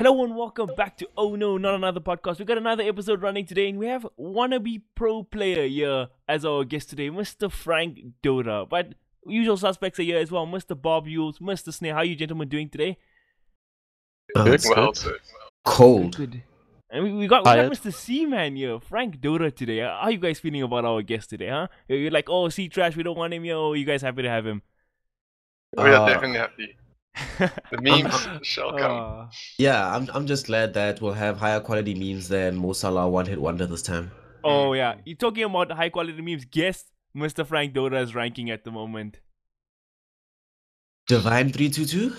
Hello and welcome back to Oh No, Not Another Podcast. We got another episode running today and we have wannabe pro player here as our guest today, Mr. Frank Dota. But usual suspects are here as well, Mr. Bob Yules, Mr. Snare. How are you gentlemen doing today? Good. Well, Cold. Good. And we got Mr. C-Man here, Frank Dota today. How are you guys feeling about our guest today, huh? You're like, oh, C-Trash, we don't want him here. Oh, you guys happy to have him? we are definitely happy. The memes shall come. Yeah, I'm just glad that we'll have higher quality memes than Mo Salah one-hit wonder this time. Oh, yeah. You're talking about high quality memes. Guess Mr. Frank Dota's ranking at the moment. Divine 322?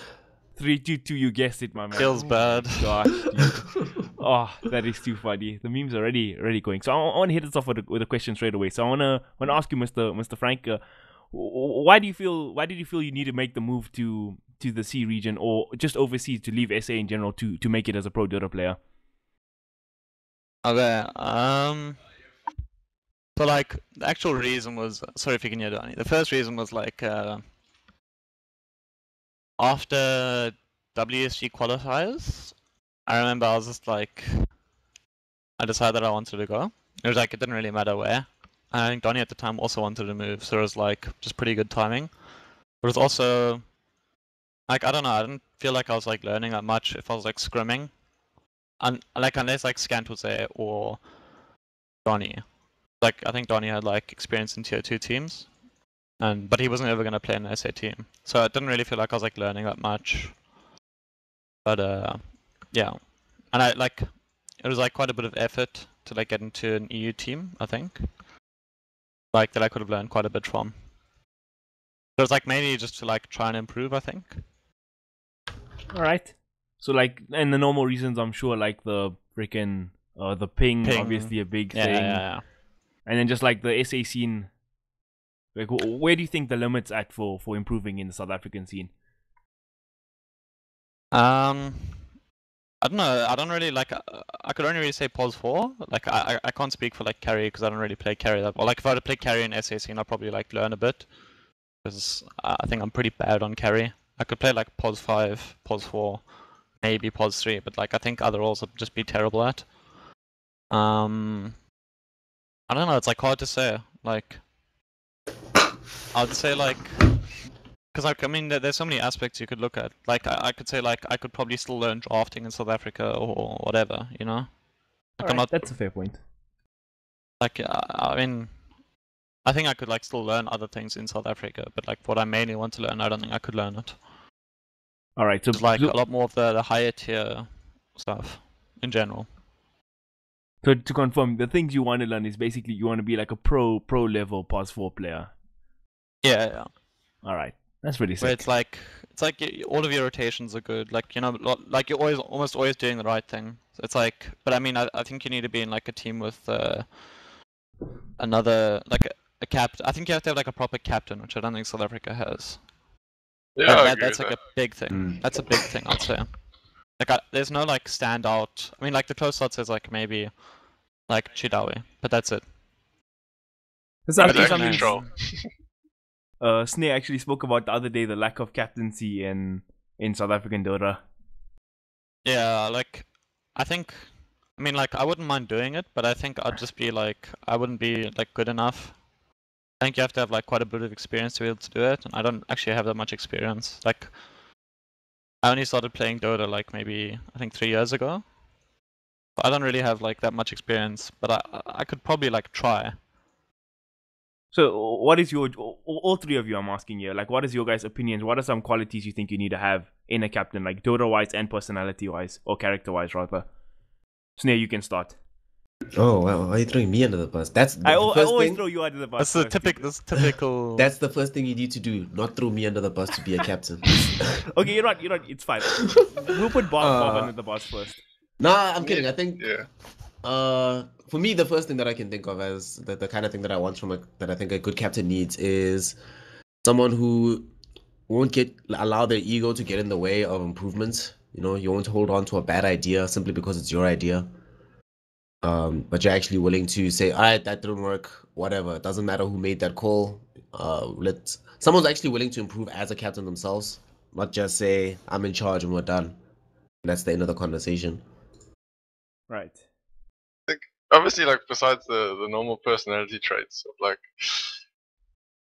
322, you guessed it, my man. Feels bad. Gosh, dude. Oh, that is too funny. The memes are already going. So I want to hit us off with a question straight away. So I want to ask you, Mr. Frank, why did you feel you need to make the move to the C region or just overseas to leave SA in general to make it as a pro Dota player? Okay. So like the actual reason was, sorry if you can hear Danny. The first reason was like after WSG qualifiers, I remember I was just like, I decided I wanted to go. It was like it didn't really matter where. And I think Donnie at the time also wanted to move, so it was like just pretty good timing. But it was also like, I don't know, I didn't feel like I was like learning that much if I was like scrimming. And like unless like Scant was there or Donnie. Like I think Donnie had like experience in tier 2 teams. But he wasn't ever gonna play in an SA team. So I didn't really feel like I was like learning that much. But yeah. And I like it was like quite a bit of effort to like get into an EU team, I think. Like that I could have learned quite a bit from. So it's like mainly just to like try and improve, I think. Alright. So like, and the normal reasons, I'm sure, like the freaking the ping, obviously a big thing. Yeah. And then just like the SA scene. Like, where do you think the limit's at for improving in the South African scene? I don't know. I don't really like. I could only really say pos 4. Like I can't speak for like carry because I don't really play carry that well. Like if I were to play carry in SA scene, I'd probably like learn a bit because I think I'm pretty bad on carry. I could play like pos 5, pos 4, maybe pos 3, but like I think other roles would just be terrible at. I don't know. It's like hard to say. Like I'd say like. Because like, I mean, there's so many aspects you could look at. Like, I could say like I could probably still learn drafting in South Africa or whatever, you know. Like, I'm not. That's a fair point. Like, I mean, I think I could like still learn other things in South Africa, but like what I mainly want to learn, I don't think I could learn it. All right, so it's like a lot more of the higher tier stuff in general. So to confirm, the things you want to learn is basically you want to be like a pro level pos 4 player. Yeah. All right. That's really sick. Where it's like all of your rotations are good. Like, you know, like you're almost always doing the right thing. So it's like, but I mean, I think you need to be in like a team with another like a captain. I think you have to have like a proper captain, which I don't think South Africa has. Yeah, that's like a big thing. That's a big thing, I'd say. Like, there's no like standout. I mean, like the close odds is like maybe like Chicktay, but that's it. That's actually something. Snare actually spoke about the other day, the lack of captaincy in South African Dota. Yeah, like, I mean, like, I wouldn't mind doing it, but I think I'd just be like, I wouldn't be like good enough. I think you have to have like quite a bit of experience to be able to do it, and I don't actually have that much experience. Like, I only started playing Dota like maybe, I think 3 years ago. I don't really have like that much experience, but I could probably like try. So, what is all three of you I'm asking here, like, what is your guys' opinions? What are some qualities you think you need to have in a captain, like Dota-wise and personality-wise, or character-wise, rather? Snare, you can start. Oh, wow. Why are you throwing me under the bus? I always throw you under the bus. That's typical. That's the first thing you need to do, not throw me under the bus to be a captain. Okay, you're not, it's fine. We'll put Bob under the bus first. Nah, I'm kidding. I think... Yeah. For me, the first thing that I can think of as the kind of thing that I want that I think a good captain needs is someone who won't allow their ego to get in the way of improvements. You know, you won't hold on to a bad idea simply because it's your idea. But you're actually willing to say, all right, that didn't work, whatever. It doesn't matter who made that call. Someone's actually willing to improve as a captain themselves, not just say, I'm in charge and we're done. That's the end of the conversation. Right. Obviously, like besides the normal personality traits of like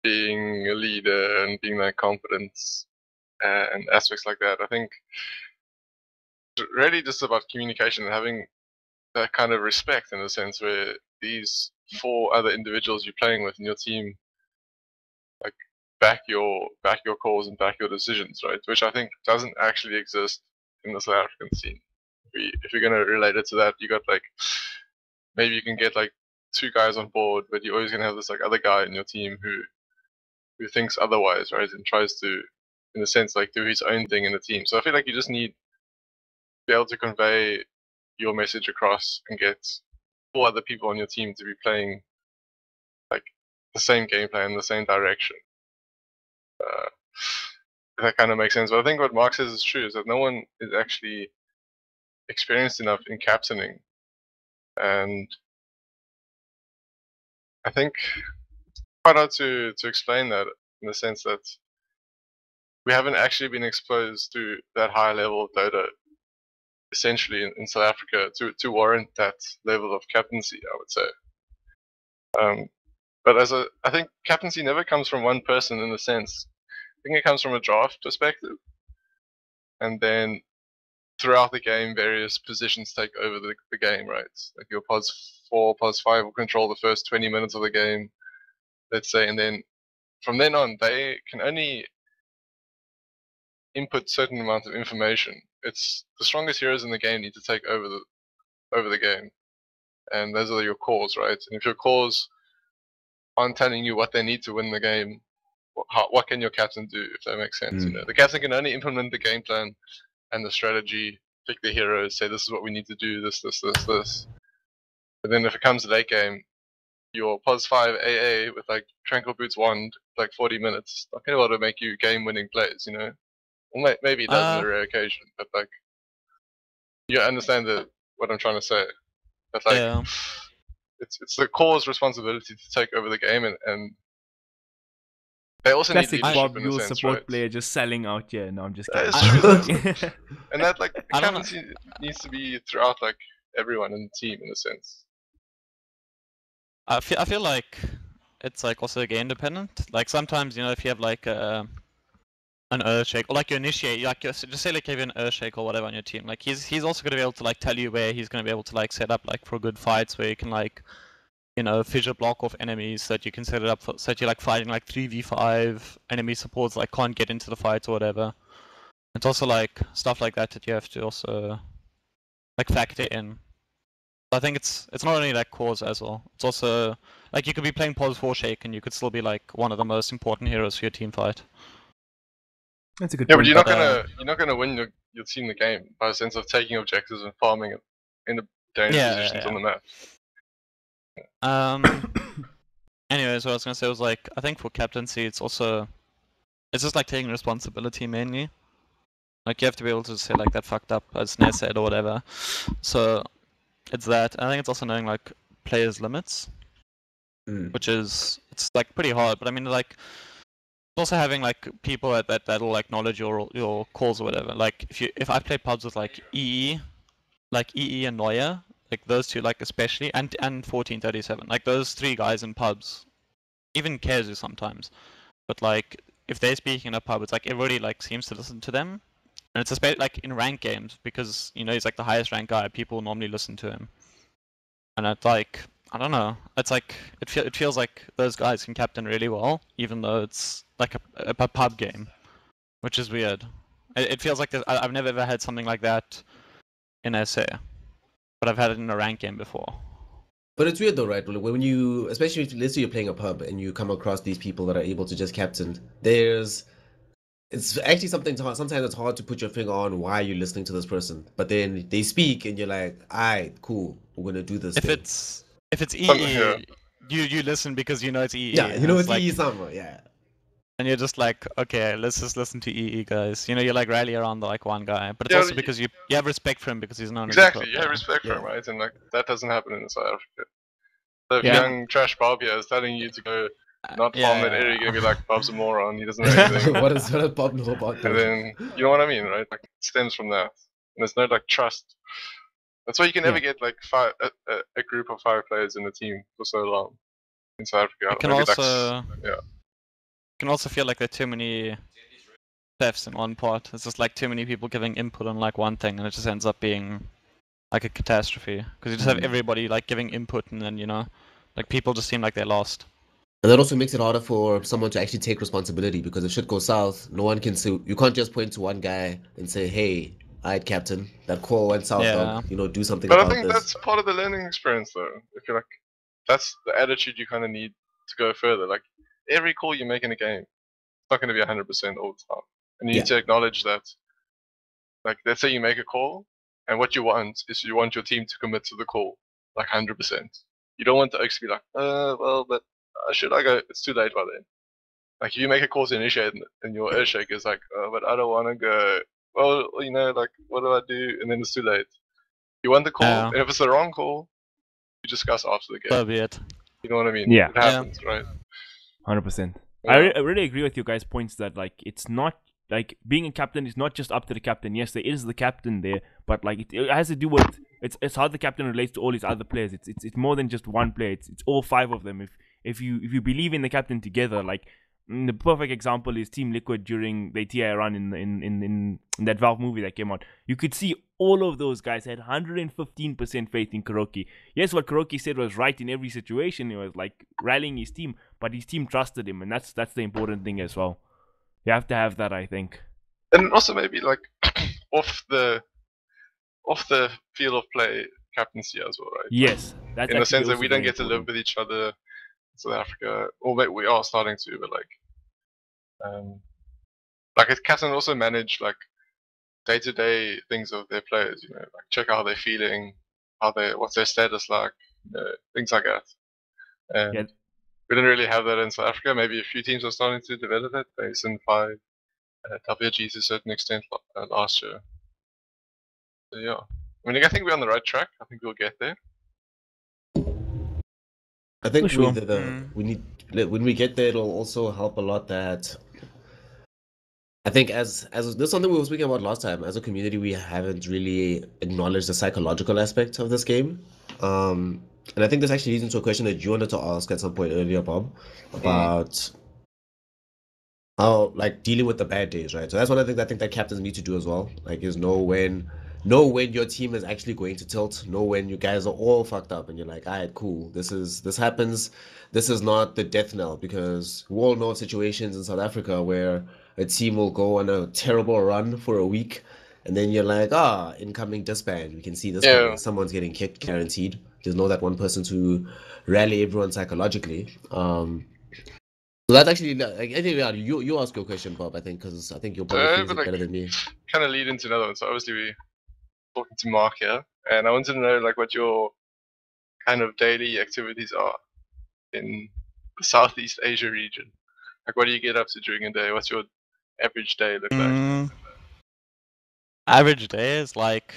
being a leader and being like confidence and aspects like that, I think it's really just about communication and having that kind of respect in a sense where these 4 other individuals you're playing with in your team like back your calls and back your decisions, right? Which I think doesn't actually exist in the South African scene. If you're gonna relate it to that, you got like maybe you can get like 2 guys on board, but you're always gonna have this like other guy in your team who thinks otherwise, right? And tries to, in a sense, like do his own thing in the team. So I feel like you just need to be able to convey your message across and get 4 other people on your team to be playing like the same game plan in the same direction. That kind of makes sense. But I think what Mark says is true, is that no one is actually experienced enough in captaining. And I think it's quite hard to explain that in the sense that we haven't actually been exposed to that high level of Dota essentially in South Africa to warrant that level of captaincy, I would say. But I think captaincy never comes from one person in a sense. I think it comes from a draft perspective. And then throughout the game, various positions take over the game, right? Like your pods 4, pods 5 will control the first 20 minutes of the game, let's say, and then from then on, they can only input certain amount of information. It's the strongest heroes in the game need to take over the game, and those are your cores, right? And if your cores aren't telling you what they need to win the game, what can your captain do, if that makes sense? You know, the captain can only implement the game plan and the strategy, pick the heroes, say this is what we need to do, this. But then if it comes to late game, your Pos 5 AA with like Tranquil Boots Wand, like 40 minutes, not gonna be able to make you game-winning plays, you know? Well, maybe it does on a rare occasion, but like, you understand what I'm trying to say. But like, Yeah. it's the core's responsibility to take over the game, and they also Classic need leadership Bob in a Yule sense, support right? player just selling out here. No, I'm just That kidding. is true. And that like I don't know. captaincy needs to be throughout like everyone in the team in a sense. I feel like it's like also game dependent. Like sometimes, you know, if you have like an Earthshake or like you initiate, like just say like you have an Earthshake or whatever on your team, like he's also gonna be able to like tell you where he's gonna be able to like set up like for good fights where you can like, you know, fissure block off enemies so that you can set it up for, so that you're like fighting like 3v5 enemy supports like can't get into the fight or whatever. It's also like stuff like that you have to also like factor in. I think it's not only like cores as well. It's also like you could be playing Pos 4 Shake and you could still be like one of the most important heroes for your team fight. That's a good Yeah, point. but you're not gonna win your team the game by a sense of taking objectives and farming it in the dangerous positions on the map. Anyways, what I was gonna say was like I think for captaincy it's just like taking responsibility mainly. Like you have to be able to say like that fucked up as Ned said or whatever. So it's that. I think it's also knowing like players' limits, which is it's like pretty hard. But I mean like also having like people that'll like acknowledge your calls or whatever. Like if I play pubs with like EE and Neuer, like those two like especially and 1437, like those 3 guys in pubs, even Kezu sometimes. But like if they're speaking in a pub, it's like everybody like seems to listen to them. And it's especially like in ranked games because you know he's like the highest ranked guy. People normally listen to him, and it's like I don't know. It's like it feels like those guys can captain really well, even though it's like a pub game, which is weird. It feels like I've never ever had something like that in SA, but I've had it in a ranked game before. But it's weird though, right? When you, especially if let's say you're playing a pub and you come across these people that are able to just captain, it's actually something sometimes it's hard to put your finger on why you're listening to this person. But then they speak and you're like, alright, cool, we're gonna do this. If it's EE, you listen because you know it's EE. Yeah, you know it's EE somewhere, yeah. And you're just like, okay, let's just listen to EE guys. You know, you like rally around the like one guy, but it's also because you have respect for him because he's known. Exactly, you have respect for him, right? And like that doesn't happen in South Africa. So if young trash Bob here is telling you to go not farm that area, you're gonna be like, Bob's a moron, he doesn't know anything. What does Bob know about that? And then you know what I mean, right? Like it stems from that. there's no like trust. That's why you can never get like a group of 5 players in a team for so long in South Africa. It can Maybe also yeah. can also feel like there are too many thefts in one part. It's just like too many people giving input on like one thing, and it just ends up being like a catastrophe. Because you just have everybody like giving input, and then like people just seem like they're lost. And that also makes it harder for someone to actually take responsibility, because if shit goes south, no one can say, you can't just point to one guy and say, hey, alright, Captain, that call went south, dog. Do something But about I think this. that's part of the learning experience, though. If you're like, that's the attitude you kind of need to go further. Like every call you make in a game, it's not going to be 100% all the time, and you need to acknowledge that. Like, let's say you make a call, and what you want is you want your team to commit to the call, like 100%. You don't want the Oaks to be like, well, but should I go? It's too late by then. Like, if you make a call to initiate, and your earthshake is like, but I don't want to go. Well, like, what do I do? And then it's too late. You want the call, and if it's the wrong call, you discuss after the game. So be it. You know what I mean? Yeah. It happens, right? 100%. Yeah. I really agree with you guys' points that like it's not like being a captain is not just up to the captain. Yes, there is the captain there, but like it has to do with it's how the captain relates to all his other players. It's more than just one player. It's all 5 of them. If you believe in the captain together, like the perfect example is Team Liquid during the TI run in that Valve movie that came out. You could see all of those guys had 115% faith in Kuroki. Yes, what Kuroki said was right in every situation. It was like rallying his team, but his team trusted him, and that's the important thing as well. You have to have that, I think. And also maybe like off the field of play captaincy as well, right? Yes, that's in the sense that also we don't very get to live important. with each other in South Africa, or maybe we are starting to, but like a captain also manage like day-to-day things of their players, like check how they're feeling, what's their status like, things like that. And Yeah. we didn't really have that in South Africa. Maybe a few teams are starting to develop it. Basin 5, WG to a certain extent last year. So yeah, I mean, I think we're on the right track. I think we'll get there. I think For sure. we need, when we get there, it'll also help a lot that I think as this is something we were speaking about last time. As a community, we haven't really acknowledged the psychological aspect of this game. And I think this actually leads into a question that you wanted to ask at some point earlier, Bob, about how like dealing with the bad days, right? So that's one of the things I think that captains need to do as well. Like, is know when your team is actually going to tilt, know when you guys are all fucked up and you're like, alright, cool, this happens. This is not the death knell, because we all know situations in South Africa where a team will go on a terrible run for a week, and then you're like, incoming disband. We can see this coming. Someone's getting kicked, guaranteed. There's no that one person to rally everyone psychologically. So that's actually, I think, you ask your question, Bob. I think because I think you'll probably phrase it better than me. Kind of lead into another one. So obviously we're talking to Mark here, and I wanted to know like what your kind of daily activities are in the Southeast Asia region. Like, what do you get up to during a day? What's your average day look like? Average day is like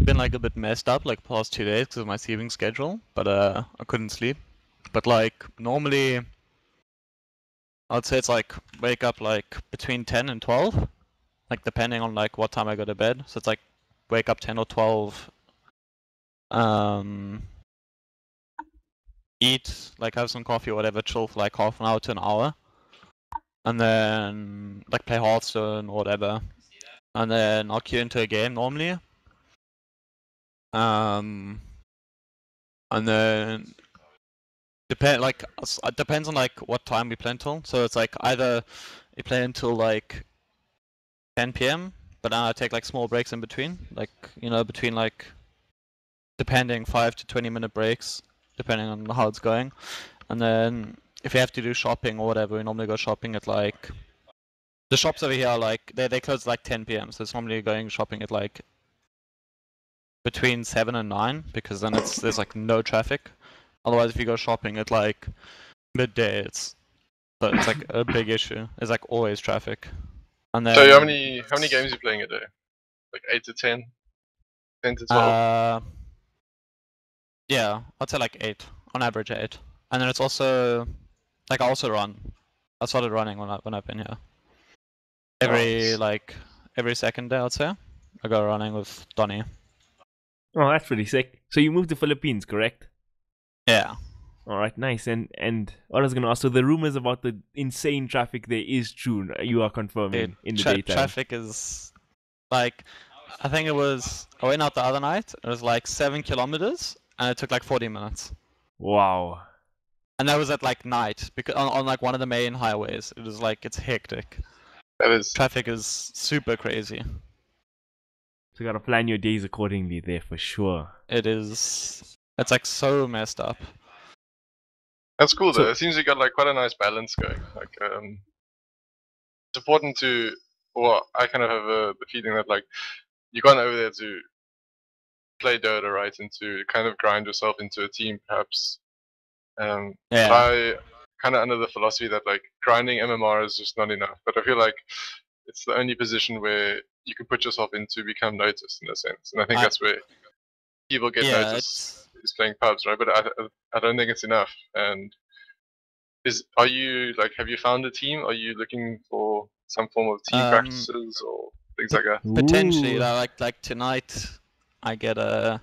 been like a bit messed up like past 2 days because of my sleeping schedule, but I couldn't sleep. But like normally, I'd say it's like wake up like between 10 and 12, like depending on like what time I go to bed. So it's like wake up 10 or 12, eat, like have some coffee or whatever, chill for like half an hour to an hour, and then like play Hearthstone or whatever, and then I'll queue into a game normally. And then it depends on like what time we play until. So it's like either we play until like 10 p.m. but then I take like small breaks in between, like between like depending 5 to 20-minute breaks, depending on how it's going. And then if you have to do shopping or whatever, we normally go shopping at like the shops over here are like they close at like 10 p.m. So it's normally going shopping at like between 7 and 9, because then there's like no traffic. Otherwise, if you go shopping at like midday, it's like a big issue. It's like always traffic. And then So how many games are you playing a day? Like 8 to 10, 10 to 12. Yeah, I'd say like 8 on average 8. And then it's also like I also run. I started running when I've been here. Every second day, I'd say. I go running with Donny. Oh, that's pretty sick. So you moved to Philippines, correct? Yeah. All right, nice. And what I was gonna ask, so the rumors about the insane traffic there is true. You are confirming in the daytime. Traffic is like, I think it was, I went out the other night, it was like 7 kilometers, and it took like 40 minutes. Wow. And that was at like night, because on like one of the main highways. It was like, it's hectic. That is Traffic is super crazy. So you gotta plan your days accordingly there for sure. It is, it's like so messed up. That's cool though. So- It seems you got like quite a nice balance going. Like, it's important to, or I kind of have the feeling that like you've gone over there to play Dota, right, and to kind of grind yourself into a team, perhaps. But Yeah. I kind of under the philosophy that like grinding MMR is just not enough. But I feel like it's the only position where you can put yourself in to become noticed in a sense, and I think that's where people get Yeah, noticed is playing pubs, right? But I don't think it's enough. And are you like, have you found a team? Are you looking for some form of team practices or things like that? Potentially, Ooh. like tonight, I get a.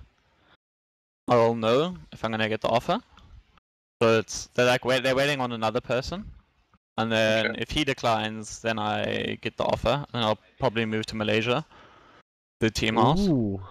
I'll know if I'm gonna get the offer. So they're waiting on another person, and then if he declines, then I get the offer, and I'll probably move to Malaysia, the team house. Ooh.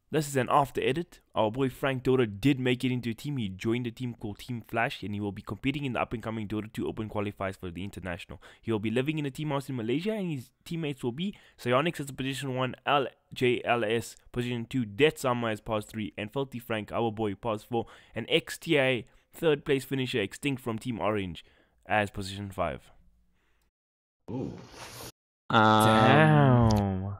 This is an after edit. Our boy Frank Dota did make it into a team. He joined a team called Team Flash, and he will be competing in the up and coming Dota 2 Open qualifiers for the international. He will be living in a team house in Malaysia, and his teammates will be Psyonix as position 1, LJLS position 2, Death Summer as pause 3, and Filthy Frank, our boy, pause 4, and XTI third place finisher Extinct from Team Orange as position 5. Ooh. Damn.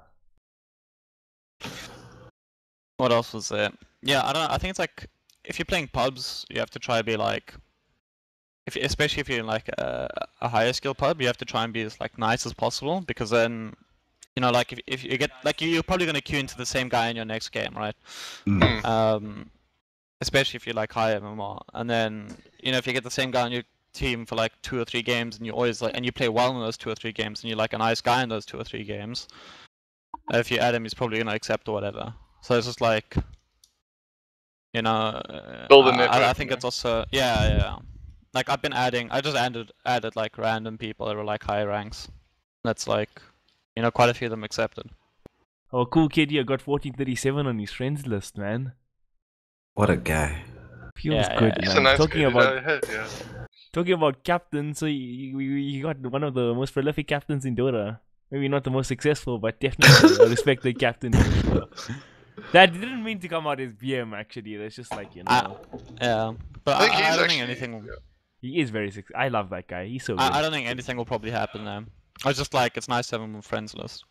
What else was there? Yeah, I don't know. I think it's like, if you're playing pubs, you have to try to be like, especially if you're in like a higher skill pub, you have to try and be as like nice as possible, because then, you know, like if you get like, you're probably gonna queue into the same guy in your next game, right? Especially if you like high MMR, and then, you know, if you get the same guy on your team for like 2 or 3 games, and you always like, and you play well in those 2 or 3 games, and you're like a nice guy in those 2 or 3 games, if you add him, he's probably gonna accept or whatever. So it's just like, you know, Build a network, I think it's also, yeah. Like I've been I just added like random people that were like high ranks. That's like, you know, quite a few of them accepted. Oh, cool kid here got 1437 on his friends list, man. What a guy. Feels Yeah, good, yeah. He's man. a nice Talking guy, about yeah. talking about captains, so you got one of the most prolific captains in Dota. Maybe not the most successful, but definitely a respected captain. That didn't mean to come out as BM actually. That's just like, you know. Yeah, but I think I he's don't think actually. anything. Yeah. He is very successful. I love that guy. He's so good. I don't think anything will probably happen there. I was just like, it's nice to have him on friends list.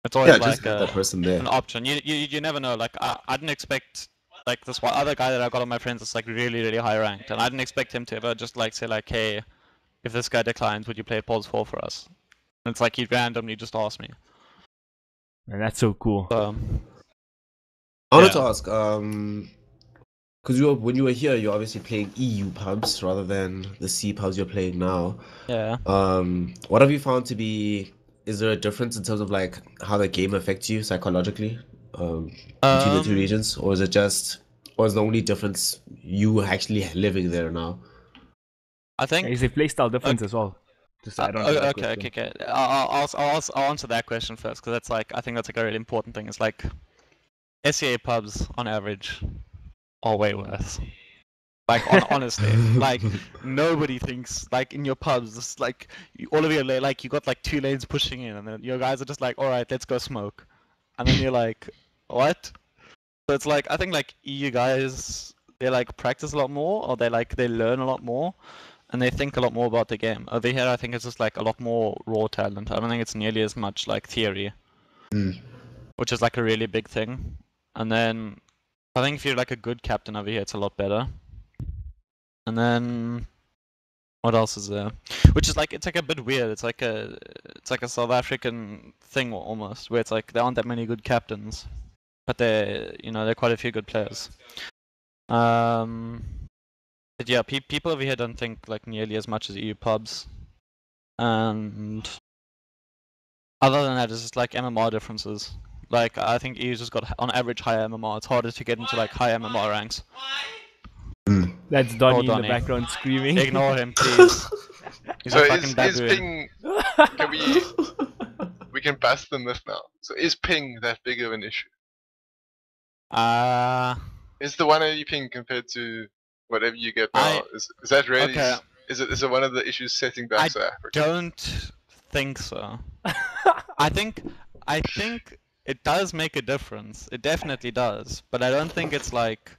It's always Yeah, like just get that person there. an option. You never know. Like I didn't expect like this one other guy that I got on my friends is like really high ranked, and I didn't expect him to ever just like say like, hey, if this guy declines, would you play Pulse 4 for us? And it's like he randomly just asked me. And that's so cool. So, I wanted Yeah. to ask, because when you were here, you're obviously playing EU pubs rather than the C pubs you're playing now. yeah. What have you found to be? Is there a difference in terms of like how the game affects you psychologically, between the two regions, or is the only difference you actually living there now? I think. Is a playstyle difference as well? Just add on to that question. Okay. I'll answer that question first, because that's like, I think that's like a really important thing. It's like SEA pubs on average are way worse. Like honestly, like nobody thinks like in your pubs. It's like all of you like you got like 2 lanes pushing in, and then your guys are just like, all right, let's go smoke, and then you're like, what? So it's like, I think like EU guys, they like practice a lot more, or they learn a lot more, and they think a lot more about the game. Over here, I think it's just like a lot more raw talent. I don't think it's nearly as much like theory, which is like a really big thing. And then I think if you're like a good captain over here, it's a lot better. And then what else is there? Which is like, it's like a bit weird. It's like a South African thing almost, where it's like there aren't that many good captains, but there are quite a few good players. But yeah, people over here don't think like nearly as much as EU pubs, and Other than that, it's just like MMR differences. Like I think EU just got on average higher MMR. It's harder to get into like high MMR ranks. That's Donnie in the Donnie. background screaming. Ignore him, please. He's So a fucking is baboon. ping? Can we can bust the myth now. So is ping that big of an issue? Is Is the 180 ping compared to whatever you get now? Is that really? Okay. Is it one of the issues setting back South Africa? Don't think so. I think it does make a difference. It definitely does, but I don't think it's like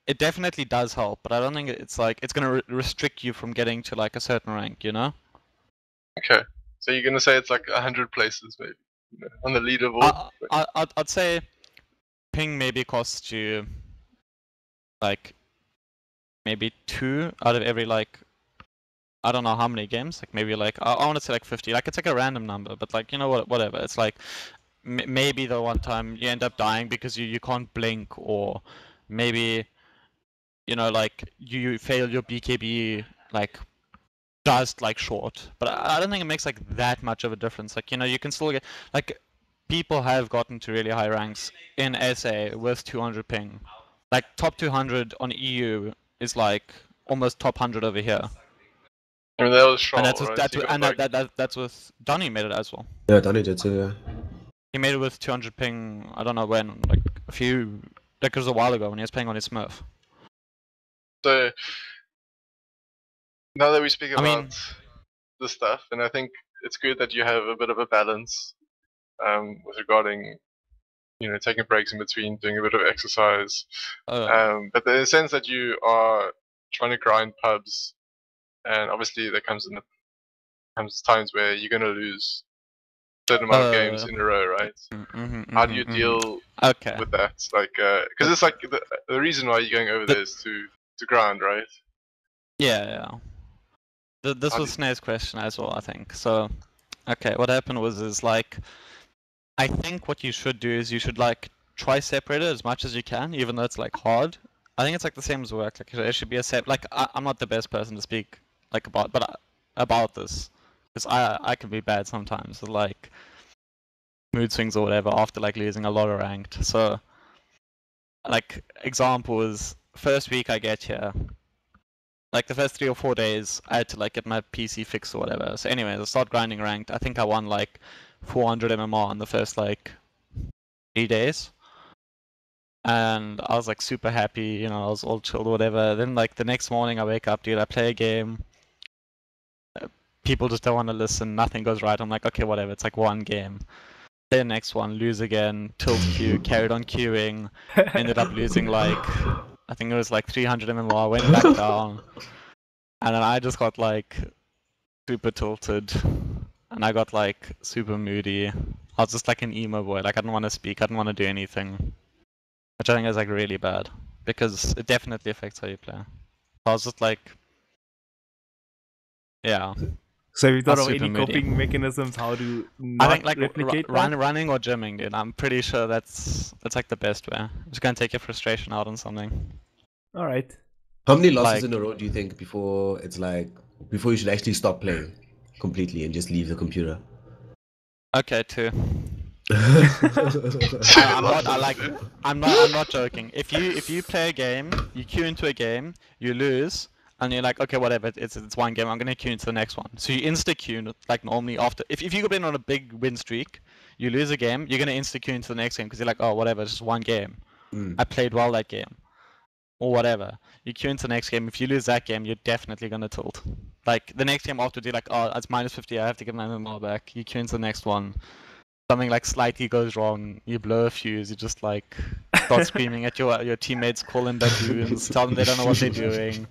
it definitely does help, but I don't think it's like it's gonna restrict you from getting to like a certain rank, you know? Okay. So you're gonna say it's like 100 places maybe, you know, on the leaderboard? I'd say ping maybe costs you like maybe 2 out of every like I don't know how many games, like maybe like I want to say like 50, like it's like a random number, but like you know what, whatever. It's like maybe the one time you end up dying because you can't blink, or maybe you know like you fail your BKB like just like short. But I don't think it makes like that much of a difference. Like you know you can still get like people have gotten to really high ranks in SA with 200 ping. Like top 200 on EU is like almost top 100 over here. I mean, that was strong, And that's with, right? that's You with, got, and like, that's with Donnie made it as well. Yeah, Donnie did too. Yeah. He made it with 200 ping. I don't know when, like it was a while ago when he was playing on his Smurf. So now that we speak I about mean- the stuff, and I think it's good that you have a bit of a balance with regarding, you know, taking breaks in between, doing a bit of exercise. But in the sense that you are trying to grind pubs, and obviously there comes times where you're gonna lose a certain amount of games in a row, right? How do you deal Okay. with that? Like, because it's like the reason why you're going over there is to grind, right? Yeah. This How was Snare's question as well, I think. So, okay, what happened is like, I think what you should do is you should like try separate it as much as you can, even though it's like hard. I think it's like the same as work. Like there should be a like I'm not the best person to speak like about this, because I can be bad sometimes, with, like mood swings or whatever after like losing a lot of ranked. So, like example is first week I get here. Like the first 3 or 4 days, I had to like get my PC fixed or whatever. So anyways, I start grinding ranked. I think I won like 400 MMR in the first like 3 days. And I was like super happy, you know, I was all chilled or whatever. Then like the next morning I wake up, dude, I play a game. People just don't want to listen, nothing goes right. I'm like, okay, whatever, it's like one game. Play the next one, lose again, tilt queue, carried on queuing, ended up losing like, I think it was like 300 MMR, went back down. And then I just got like super tilted. And I got like super moody. I was just like an emo boy, like I didn't want to speak, I didn't want to do anything. Which I think is like really bad, because it definitely affects how you play. I was just like, yeah. So have you thought That's of any super moody. coping mechanisms how to not I think like replicate that? running or gymming, dude. I'm pretty sure that's like the best way. Just gonna take your frustration out on something. All right. How many losses Like- in a row do you think before you should actually stop playing completely and just leave the computer? Okay, 2. Two I'm not joking. If you play a game, you queue into a game, you lose, and you're like, okay, whatever, it's one game, I'm gonna queue into the next one. So you insta queue like normally after. If you go in on a big win streak, you lose a game, you're gonna insta queue into the next game because you're like, oh, whatever, it's just one game. I played well that game, or whatever. You queue into the next game. If you lose that game, you're definitely gonna tilt. Like the next game after, you're like, oh, it's -50. I have to get my MMR back. You queue into the next one. Something like slightly goes wrong, you blow a fuse, you just like start screaming at your teammates, call them baboons, tell them they don't know what they're doing.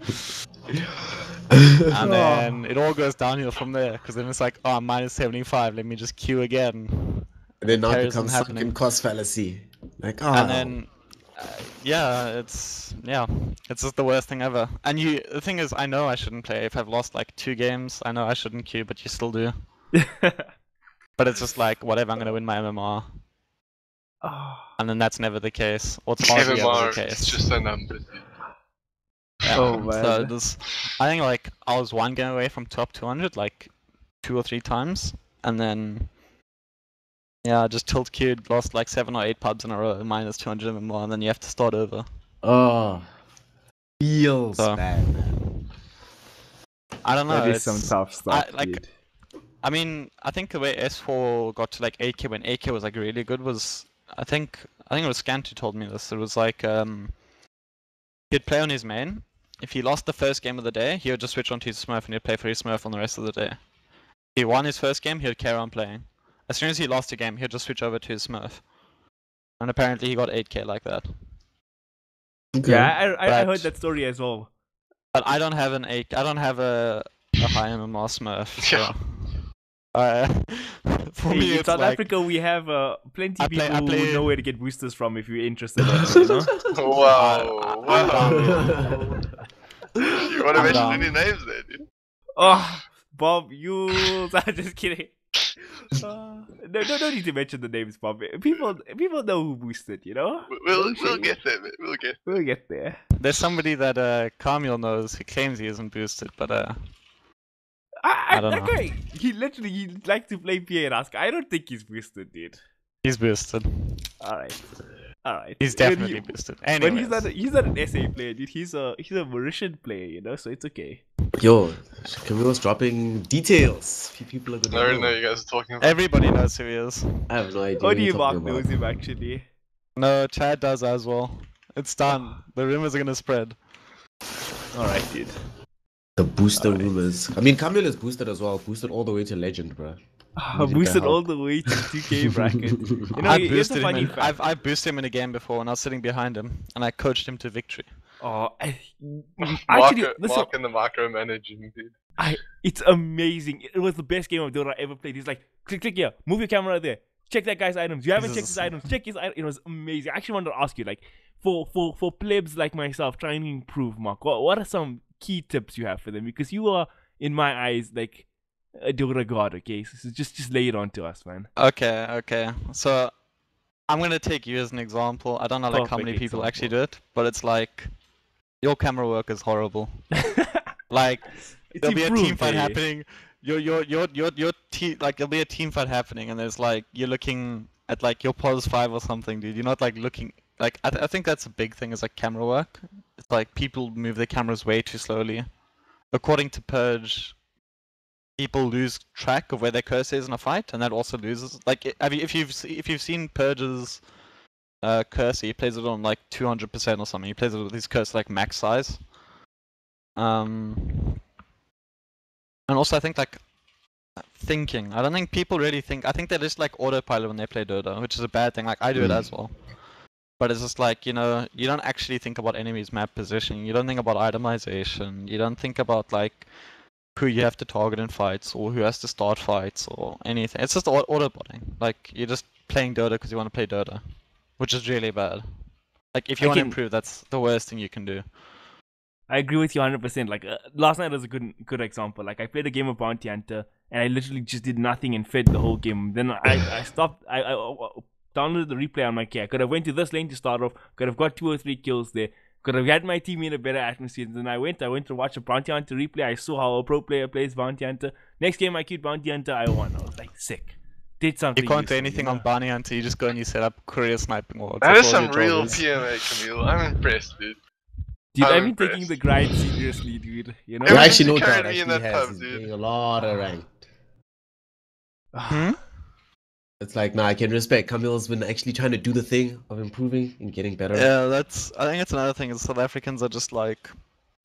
And then it all goes downhill from there, because then it's like, oh, I'm -75, let me just queue again. And then now it Comparison becomes happening. sunken cost fallacy. Like, And then, it's just the worst thing ever. And the thing is, I know I shouldn't play. If I've lost like 2 games, I know I shouldn't queue, but you still do. But it's just like, whatever, I'm gonna win my MMR. And then that's never the case. Or it's hardly ever MMR the case. is just a number. Yeah. Oh, man. So I think like I was 1 game away from top 200 like 2 or 3 times, and then yeah, just tilt queued, lost like 7 or 8 pubs in a row, minus 200 and more, and then you have to start over. Oh, feels So- bad, man. I don't know. That is some it's- tough stuff, like, dude. I mean, I think the way S4 got to like 8K when 8K was like really good was, I think it was Scant who told me this. It was like he'd play on his main. If he lost the first game of the day, he would just switch on to his Smurf and he'd play for his Smurf on the rest of the day. If he won his first game, he'd carry on playing. As soon as he lost a game, he'd just switch over to his Smurf. And apparently he got 8K like that. Okay. Yeah, I But- heard that story as well. But I don't have an 8. I don't have a high MMR Smurf. So. Yeah. For Hey, me, in it's South like, Africa, we have plenty I of play- people I play- who know where to get boosters from if you're interested. You know? Wow. I'm down, Wow. You want to I'm mention down. any names there, dude? Oh, Bob, you. I'm just kidding. No, don't need to mention the names, Bob. People know who boosted. You know. We'll No shame. get there, man. We'll get. We'll get there. There's somebody that Kaameel knows who claims he isn't boosted, but I don't that know. guy, he likes to play PA and ask. I don't think he's boosted, dude. he's boosted. All right. He's When definitely boosted. Anyways, But he's not an SA player, dude. He's a Mauritian player, you know. So it's okay. Yo, Kaameel dropping details. Few people are I gonna already know. know you guys are talking about. everybody knows who he is. I have no idea. what Only you're Mark talking knows about. him actually. No, Chad does as well. It's done. The rumors are gonna spread. All right, dude. The booster Alright. rumors. I mean, Kaameel is boosted as well. Boosted all the way to legend, bro. Needed the Boosted all help. the way to 2K bracket. You know, I here's boosted a him. funny fact. I boosted him in a game before when I was sitting behind him, and I coached him to victory. Oh, actually, listen, Mark and the micromanaging, dude. it's amazing. It was the best game of Dota I ever played. He's like, click here, move your camera there, check that guy's items. You haven't checked his items, check his items. It was amazing. I actually wanted to ask you, like, for plebs like myself trying to improve, Mark, what are some key tips you have for them? Because you are, in my eyes, like a Dota god. Okay, so just lay it on to us, man. Okay. So I'm gonna take you as an example. I don't know like how many Perfect people actually do it, but it's like your camera work is horrible. Like there'll be a team fight happening. Your team, like there'll be a team fight happening, and there's like you're looking at like your pos 5 or something, dude. You're not like looking like I think that's a big thing is like camera work. It's like people move their cameras way too slowly. According to Purge, people lose track of where their cursor is in a fight, and that also loses. Like if you've seen Purge's cursor, he plays it on like 200% or something. He plays it with his cursor like max size. And also I think like thinking. I don't think people really think. I think they just like autopilot when they play Dota, which is a bad thing. Like I do it as well. But it's just like, you know, you don't actually think about enemies' map positioning. You don't think about itemization. You don't think about like who you have to target in fights or who has to start fights or anything. It's just autobotting. Like you're just playing Dota because you want to play Dota, which is really bad. Like if you want to improve, that's the worst thing you can do. I agree with you 100%. Like last night was a good example. Like I played a game of Bounty Hunter and I literally just did nothing and fed the whole game. Then I stopped. I downloaded the replay on my key. I could have went to this lane to start off. Could have got 2 or 3 kills there. Could have had my team in a better atmosphere. Then I went to watch a Bounty Hunter replay. I saw how a pro player plays Bounty Hunter. Next game I queued Bounty Hunter. I won. I was like sick. Did something. You can't do useful, anything you know? on Bounty Hunter. You just go and you set up career sniping wards. That That's is all some your job real is. PMA, Kaameel. I'm impressed, dude. Dude, I'm I've been impressed. taking the grind seriously, dude. You know? Yeah, Everything actually, you no carried doubt. me in Actually that has. pub, He's dude. getting a lot of ranked. Hmm? It's like, nah, I can respect. Kameel's been actually trying to do the thing of improving and getting better. Yeah, that's. I think it's another thing. Is South Africans are just like.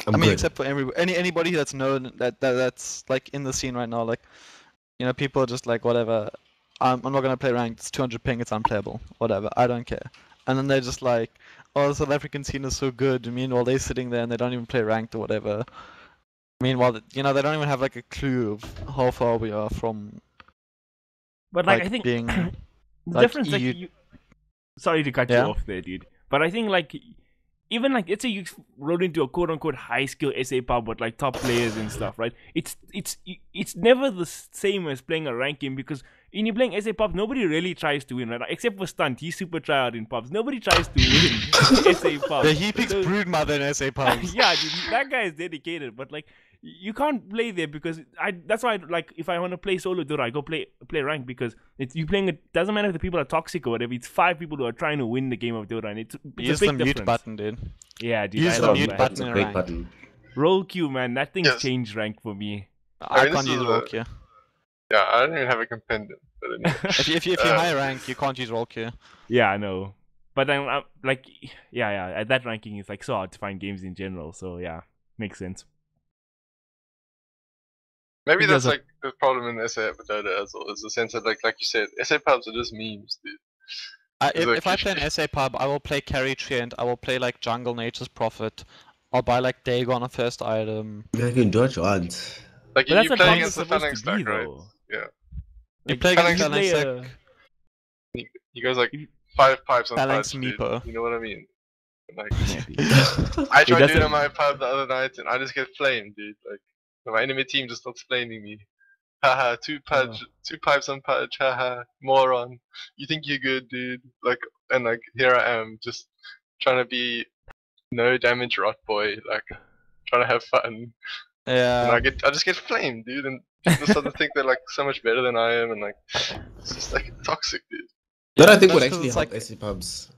I'm I mean, good. except for anybody that's known that's like in the scene right now, like, you know, people are just like whatever. I'm not gonna play ranked. It's 200 ping. It's unplayable. Whatever. I don't care. And then they're just like, oh, the South African scene is so good. Meanwhile, they're sitting there and they don't even play ranked or whatever. Meanwhile, you know, they don't even have like a clue of how far we are from. But like, like, I think being, the like, difference, like, EU sorry to cut Yeah? you off there, dude. But I think like, even like, let's say you rode into a quote unquote high skill SA pub with like top players and stuff, right? It's never the same as playing a rank game because when you're playing SA pubs, nobody really tries to win, right? Except for Stunt, he's super tryhard in pubs. Nobody tries to win SA pubs. he picks So- Broodmother in SA pubs. yeah, dude, that guy is dedicated. But like, you can't play there because that's why like if I want to play solo Dota, I go play rank because you playing it doesn't matter if the people are toxic or whatever. It's 5 people who are trying to win the game of Dota, and it's Use a big the mute difference. button, dude. Yeah, dude. Use I the love mute that. button That's a in great rank. button. Roll queue, man. That thing's Yes. changed rank for me. I mean, can't this use is roll a- queue. Yeah, I don't even have a companion. But anyway. If you're high rank, you can't use roll queue. Yeah, I know. But I'm like, yeah. That ranking is like so hard to find games in general. So yeah, makes sense. Maybe There's that's a- like the problem in SA with Dota as well, is the sense that like you said, SA pubs are just memes, dude. If I play an SA pub, I will play Carry Treant, I will play like Jungle Nature's Prophet, I'll buy like Dagon a first item. You can do what you want. Like But that's you what play pubs against are the supposed Phalanx to be, stack, right? though. Yeah. You Like, play against Phalanx- Phalanx, He goes like If you- 5 pipes on Phalanx Pudge, dude. Meepo. You know what I mean? Like, Yeah, dude. I tried doesn't- doing it on my pub the other night and I just get flamed, dude. Like, my enemy team just starts flaming me. Haha, 2 pipes on Pudge, haha, moron. You think you're good, dude. Like, and like, here I am, just trying to be no damage rot boy, like, trying to have fun. And Yeah. I just get flamed, dude, and people start to think they're like so much better than I am, and like, it's just like toxic, dude. That I Yeah, think would that's 'cause actually it's help like- SC pubs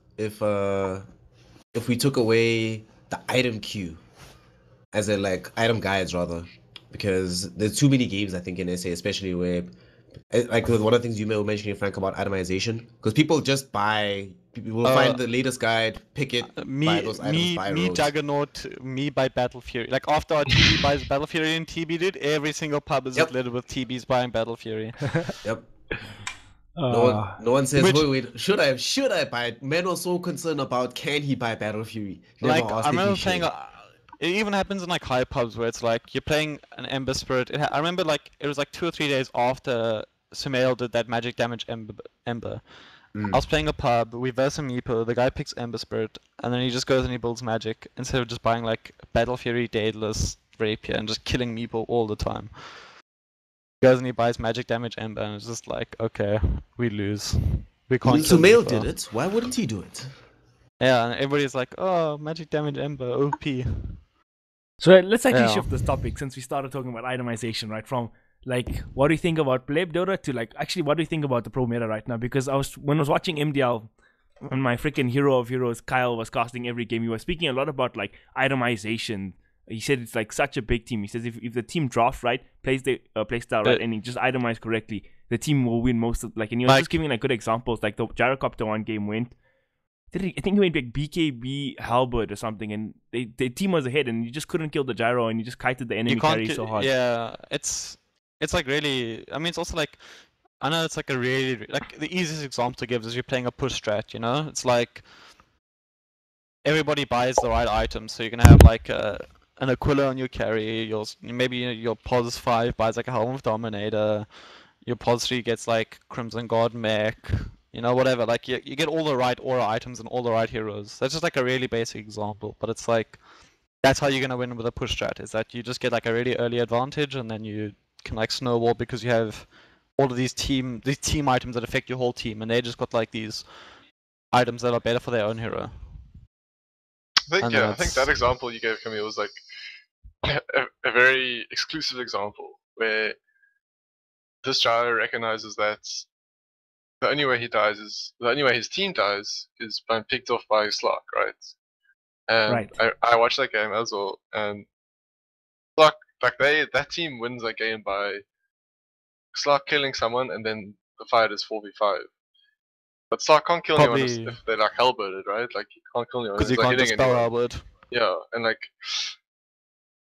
if we took away the item queue, as in like item guides rather, because there's too many games I think in SA, especially where like one of the things you were mentioning, Frank, about itemization, because people just buy. People will find the latest guide, pick it, buy those items, buy rogues. Juggernaut, me by Battle Fury. Like after our TB buys Battle Fury and TB did, every single pub is Yep. littered with TBs buying Battle Fury. Yep. No one says, Which- wait, should I buy it? Men are so concerned about can he buy Battle Fury? Never Like asked I if he remember should. playing. It even happens in like high pubs where it's like you're playing an Ember Spirit. I remember like it was like 2 or 3 days after Sumail did that magic damage Ember. I was playing a pub, we verse a Meepo, the guy picks Ember Spirit, and then he just goes and he builds magic instead of just buying like Battle Fury, Daedalus, Rapier, and just killing Meepo all the time. He goes and he buys magic damage Ember, and it's just like, okay, we lose. We can't kill Sumail Meepo. did it. Why wouldn't he do it? Yeah, and everybody's like, oh, magic damage Ember, OP. So let's actually Yeah. shift this topic since we started talking about itemization, right? From like what do you think about pleb Dota to like actually what do you think about the pro meta right now? Because when I was watching MDL, when my freaking hero of heroes Kyle was casting every game, he was speaking a lot about like itemization. He said it's like such a big team. He says if the team drafts right, plays the playstyle right, and he just itemized correctly, the team will win most of like. And he was just giving like good examples, like the Gyrocopter one game went. I think he went like BKB Halberd or something, and the team was ahead, and you just couldn't kill the gyro, and you just kited the enemy carry so hard. Yeah, it's like really. I mean, it's also like I know it's like a really like the easiest example to give is you're playing a push strat. You know, it's like everybody buys the right items, so you can have like an Aquila on your carry. Maybe your Pos 5 buys like a Helm of Dominator. Your Pos 3 gets like Crimson God mech. You know, whatever. Like you get all the right aura items and all the right heroes. That's just like a really basic example, but it's like that's how you're gonna win with a push strat. Is that you just get like a really early advantage, and then you can like snowball because you have all of these team items that affect your whole team, and they just got like these items that are better for their own hero. I think And I think that's- that example you gave, Kaameel, was like a very exclusive example where this gyro recognizes that the only way his team dies is being picked off by Slark, right? And Right. I watched that game as well, and Slark, like that team wins that game by Slark killing someone, and then the fight is 4v5. But Slark can't kill anyone Probably- if they're like hellbirded, right? Like you can't kill anyone. Because you He's, like, can't just hitting spell anyone. Albert. Yeah, and like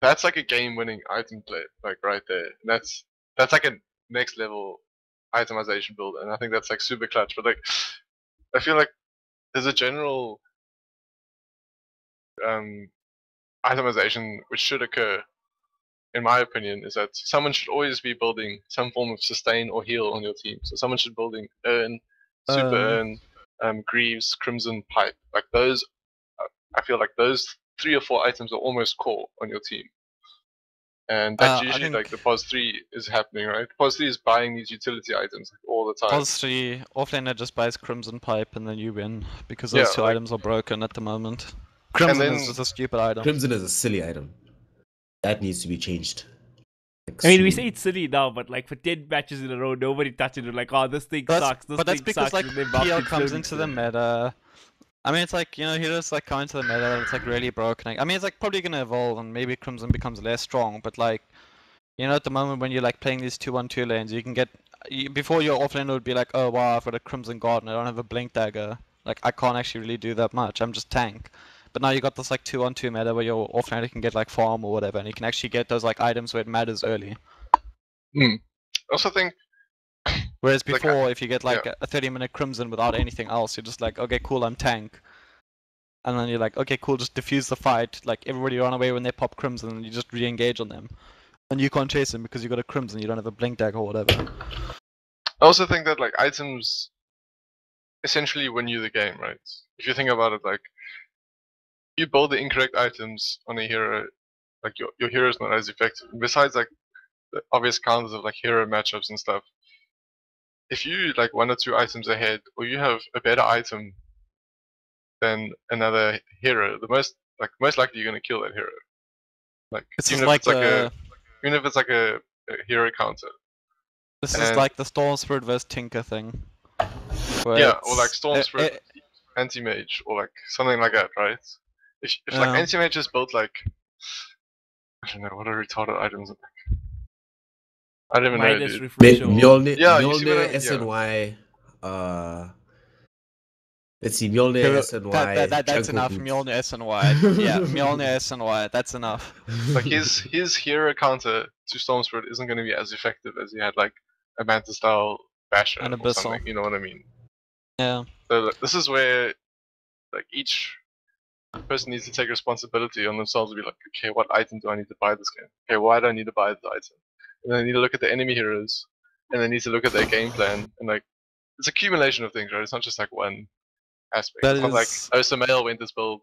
that's like a game-winning item play, like right there. And that's like a next level itemization build, and I think that's like super clutch. But like, I feel like there's a general itemization which should occur, in my opinion, is that someone should always be building some form of sustain or heal on your team. So someone should be building Urn, Super Urn, Greaves, Crimson Pipe. Like those, I feel like those 3 or 4 items are almost core on your team. And that's I usually think- like the POS 3 is happening, right? POS 3 is buying these utility items like, all the time. Pos 3, offlaner just buys Crimson Pipe and then you win, because those Yeah, two like- items are broken at the moment. Crimson then- is just a stupid item. Crimson is a silly item. that needs to be changed. Like, I mean, we soon. say it's silly now, but like for 10 matches in a row, nobody touches it. Like, oh, this thing But sucks. This but that's thing because sucks. like And then buff PL it comes slowly into the slowly. meta. I mean, it's like, you know, heroes like come into the meta and it's like really broken. I mean, it's like probably gonna evolve and maybe Crimson becomes less strong, but like, you know, at the moment when you're like playing these 2-1-2 lanes, you can get before your offlane would be like, oh wow, I've got a Crimson Guard and I don't have a Blink Dagger. Like I can't actually really do that much. I'm just tank. But now you got this like 2-on-2 meta where your offlaner can get like farm or whatever, and you can actually get those like items where it matters early. I also think Whereas Like, before, if you get like yeah. a 30-minute Crimson without anything else, you're just like, okay, cool, I'm tank. And then you're like, okay, cool, just defuse the fight. Like everybody run away when they pop Crimson, and you just re-engage on them. And you can't chase them because you got a Crimson, you don't have a Blink Dagger or whatever. I also think that like items essentially win you the game, right? If you think about it, like you build the incorrect items on a hero, like your hero is not as effective. And besides like the obvious counters of like hero matchups and stuff, if you like 1 or 2 items ahead, or you have a better item than another hero, the most likely you're gonna kill that hero. Like It's even just if like it's like the even if it's like a hero counter. this is and- like the Storm Spirit versus Tinker thing. Yeah, or like Storm Spirit anti-mage or like something like that, right? If like Yeah. anti-mage is built like I don't know what are retarded items are like. I don't even know, Minus dude. refresh or Mjolnir, Yeah, you see what I Mjolnir, mean? SNY, let's see, Mjolnir, SNY, That's Jungle enough. Boots. Mjolnir SNY. Yeah, Mjolnir SNY. That's enough. Like his hero counter to Storm Spirit isn't going to be as effective as he had like a Manta style Basher And or Abyssal. something. You know what I mean? Yeah. So like, this is where like each person needs to take responsibility on themselves to be like, okay, what item do I need to buy this game? Okay, why do I need to buy this item? And then they need to look at the enemy heroes, and they need to look at their game plan, and like it's accumulation of things, right? It's not just like one aspect. That It's not like, is- oh, Samael went this build,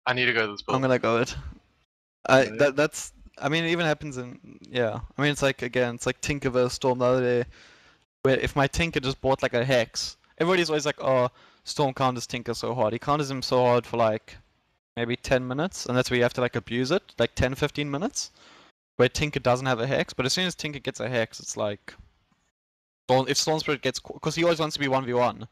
I need to go this build. I'm gonna go it. Yeah. That's. I mean, it even happens in. Yeah. I mean, it's like again, it's like Tinker versus Storm the other day, where if my Tinker just bought like a Hex, everybody's always like, oh, Storm counters Tinker so hard. He counters him so hard for like maybe 10 minutes, and that's where you have to like abuse it, like 10-15 minutes, where Tinker doesn't have a Hex. But as soon as Tinker gets a Hex, it's like, if Storm Spirit gets, because he always wants to be 1v1,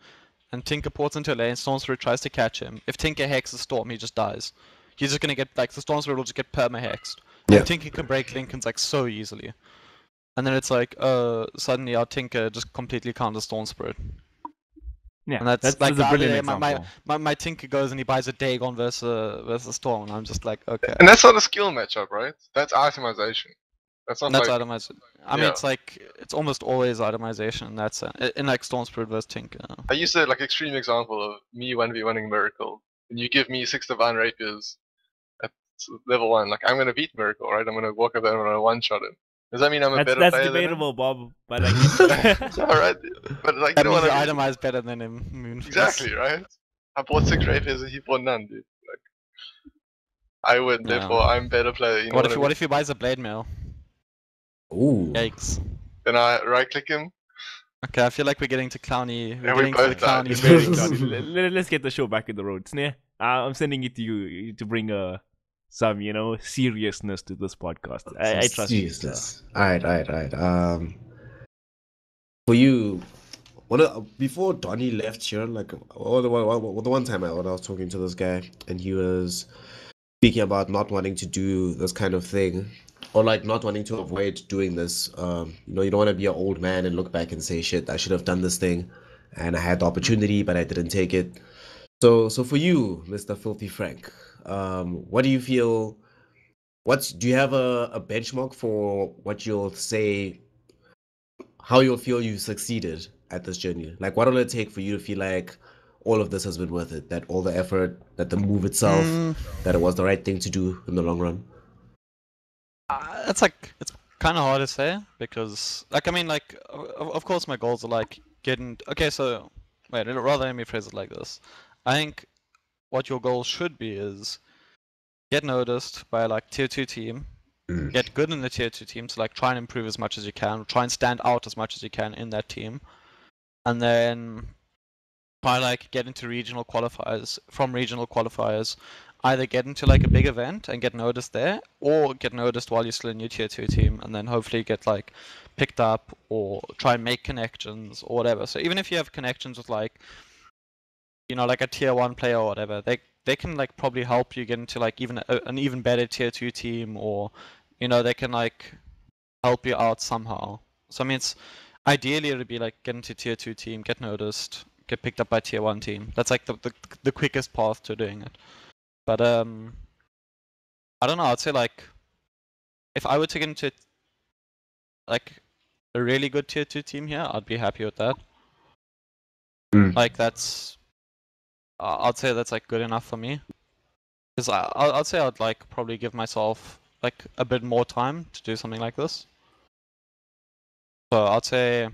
and Tinker ports into a lane, Storm Spirit tries to catch him. If Tinker hexes Storm, he just dies. He's just gonna get, like, the Storm Spirit will just get perma-hexed. Yeah. And Tinker can break Lincoln's, like, so easily. And then it's like, suddenly our Tinker just completely counters Storm Spirit. Yeah, And that's like a the other brilliant day, example. my Tinker goes and he buys a Dagon versus Storm, and I'm just like, okay. And that's not a skill matchup, right? That's itemization. That's not That's like itemization. I mean, yeah. it's like, it's almost always itemization in that sense. In like Storm Spirit versus Tinker. I used to like extreme example of me 1v1ing Miracle, and you give me 6 Divine Rapiers at level 1. Like I'm gonna beat Miracle, right? I'm gonna walk up there and I'm gonna one-shot him. Does that mean I'm a better That's player debatable, Bob. But I than him? Alright, but like That you know means what you I mean? itemize better than him. Moonface. Exactly, right? I bought 6 Rapiers and he bought none, dude. Like I win, Yeah. therefore I'm better player. You know What what, if I what mean? if he buys a blade mail? Ooh. Yikes. Then I right-click him. Okay, I feel like we're getting to clowny. We're And we getting to the both died. clowny. Very cloudy. Let's get the show back in the road. Snare, I'm sending it to you to bring some, seriousness to this podcast. I trust you. So. Seriousness. Alright. For you, before Donnie left here, like the one time when I was talking to this guy, and he was speaking about not wanting to do this kind of thing, or like not wanting to avoid doing this. You don't want to be an old man and look back and say, "Shit, I should have done this thing, and I had the opportunity, but I didn't take it." So for you, Mr. Filthy Frank, what do you feel? Do you have a benchmark for what you'll say, how you'll feel you succeeded at this journey? Like, what will it take for you to feel like all of this has been worth it? That all the effort, that the move itself, that it was the right thing to do in the long run? It's kind of hard to say because, like, I mean, like, of course, my goals are like getting. Okay, so wait, rather let me phrase it like this. I think what your goal should be is get noticed by like tier 2 team, get good in the tier 2 team, so like try and improve as much as you can, try and stand out as much as you can in that team, and then try like get into regional qualifiers, from regional qualifiers, either get into like a big event and get noticed there, or get noticed while you're still in your tier 2 team, and then hopefully get like picked up or try and make connections or whatever. So even if you have connections with like, you know, like a tier 1 player or whatever, they can like probably help you get into like even an even better tier 2 team, or you know, they can like help you out somehow. So I mean, it's ideally it would be like get into tier 2 team, get noticed, get picked up by tier 1 team. That's like the quickest path to doing it. But I don't know, I'd say like if I were to get into like a really good tier 2 team here, I'd be happy with that. Like that's I'd say that's like good enough for me. Because I'd say I'd like probably give myself like a bit more time to do something like this. So I'd say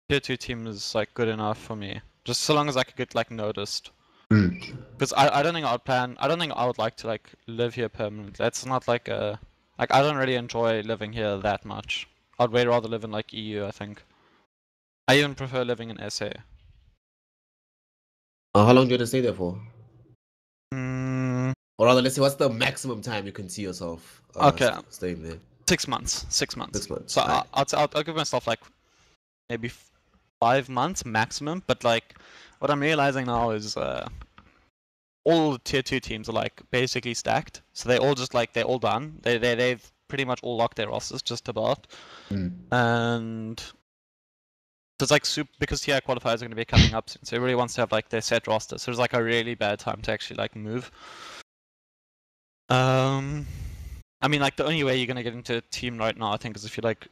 tier 2 team is like good enough for me. Just so long as I could get like noticed. Because I don't think I don't think I would like to like live here permanently. That's not like a like I don't really enjoy living here that much. I'd way rather live in like EU, I think. I even prefer living in SA. How long do you want to stay there for? Mm, Or rather, let's see, what's the maximum time you can see yourself Okay. staying there? 6 months. 6 months. 6 months. So Right. I'll give myself like maybe 5 months maximum. But like what I'm realizing now is all the tier 2 teams are like basically stacked. So they all just like they're all done. They've pretty much all locked their rosters just about. And so it's like because TI qualifiers are going to be coming up soon. So everybody wants to have like their set roster. So it's like a really bad time to actually like move. I mean, like the only way you're gonna get into a team right now, I think, is if you like,